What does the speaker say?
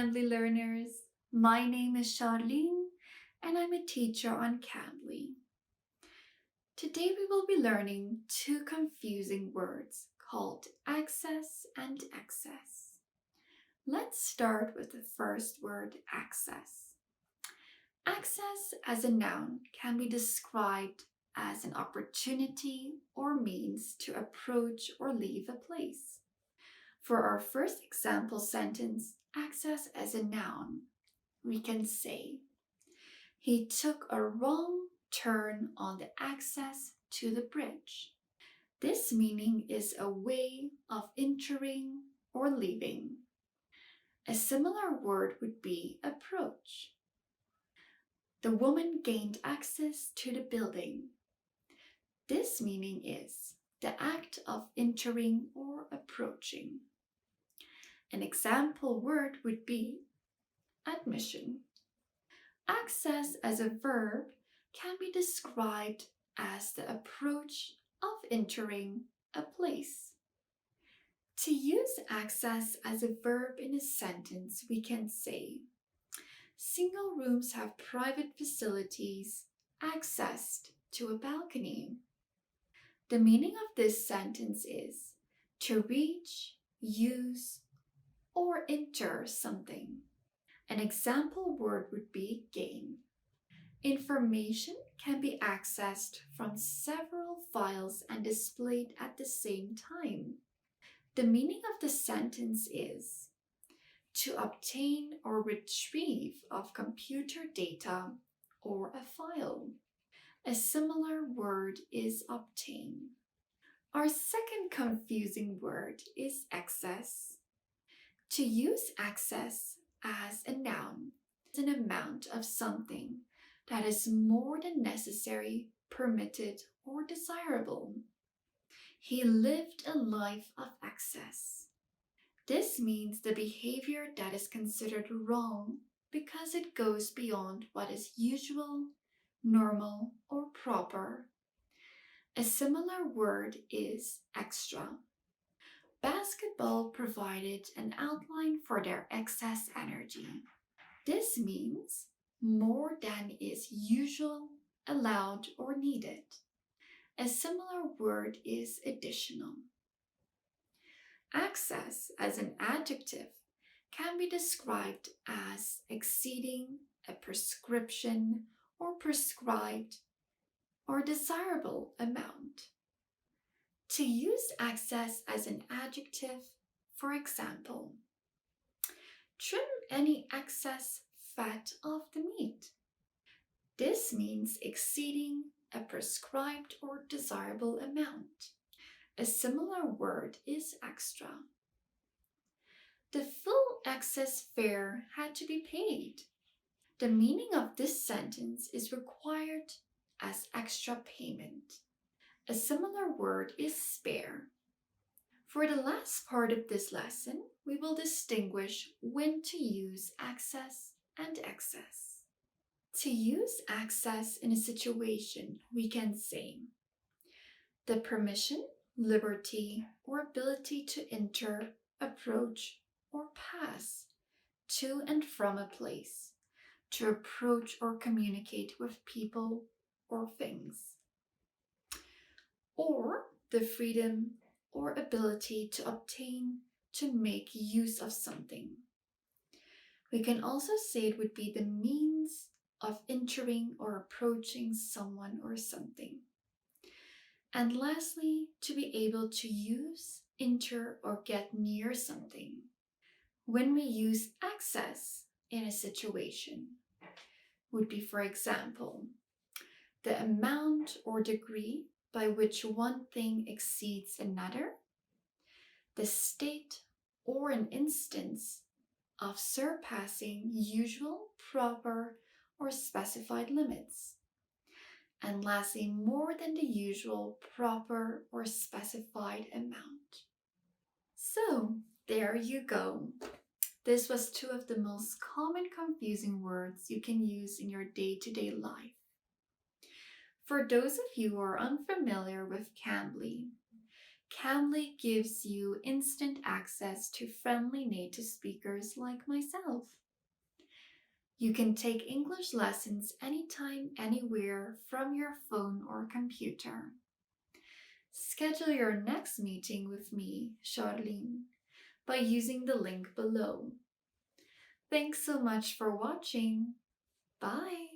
Cambly learners. My name is Charlene and I'm a teacher on Cambly. Today we will be learning two confusing words called access and excess. Let's start with the first word, access. Access as a noun can be described as an opportunity or means to approach or leave a place. For our first example sentence, access as a noun, we can say, he took a wrong turn on the access to the bridge. This meaning is a way of entering or leaving. A similar word would be approach. The woman gained access to the building. This meaning is the act of entering or approaching. An example word would be admission. Access as a verb can be described as the approach of entering a place. To use access as a verb in a sentence, we can say, single rooms have private facilities accessed to a balcony. The meaning of this sentence is to reach, use, or enter something. An example word would be gain. Information can be accessed from several files and displayed at the same time. The meaning of the sentence is to obtain or retrieve of computer data or a file. A similar word is obtain. Our second confusing word is excess. To use access as a noun is an amount of something that is more than necessary, permitted, or desirable. He lived a life of excess. This means the behavior that is considered wrong because it goes beyond what is usual, normal, or proper. A similar word is extra. Basketball provided an outline for their excess energy. This means more than is usual, allowed, or needed. A similar word is additional. Access as an adjective can be described as exceeding a prescription or prescribed or desirable amount. To use access as an adjective, for example, trim any excess fat off the meat. This means exceeding a prescribed or desirable amount. A similar word is extra. The full excess fare had to be paid. The meaning of this sentence is required as extra payment. A similar word is spare. For the last part of this lesson, we will distinguish when to use access and excess. To use access in a situation, we can say, the permission, liberty, or ability to enter, approach, or pass to and from a place, to approach or communicate with people or things. Or the freedom or ability to obtain, to make use of something. We can also say it would be the means of entering or approaching someone or something. And lastly, to be able to use, enter, or get near something. When we use access in a situation, would be, for example, the amount or degree by which one thing exceeds another, the state or an instance of surpassing usual, proper, or specified limits. And lastly, more than the usual, proper, or specified amount. So, there you go. This was two of the most common confusing words you can use in your day-to-day life. For those of you who are unfamiliar with Cambly Cambly gives you instant access to friendly native speakers like myself. You can take English lessons anytime, anywhere from your phone or computer. Schedule your next meeting with me, Charlene, by using the link below. Thanks so much for watching. Bye!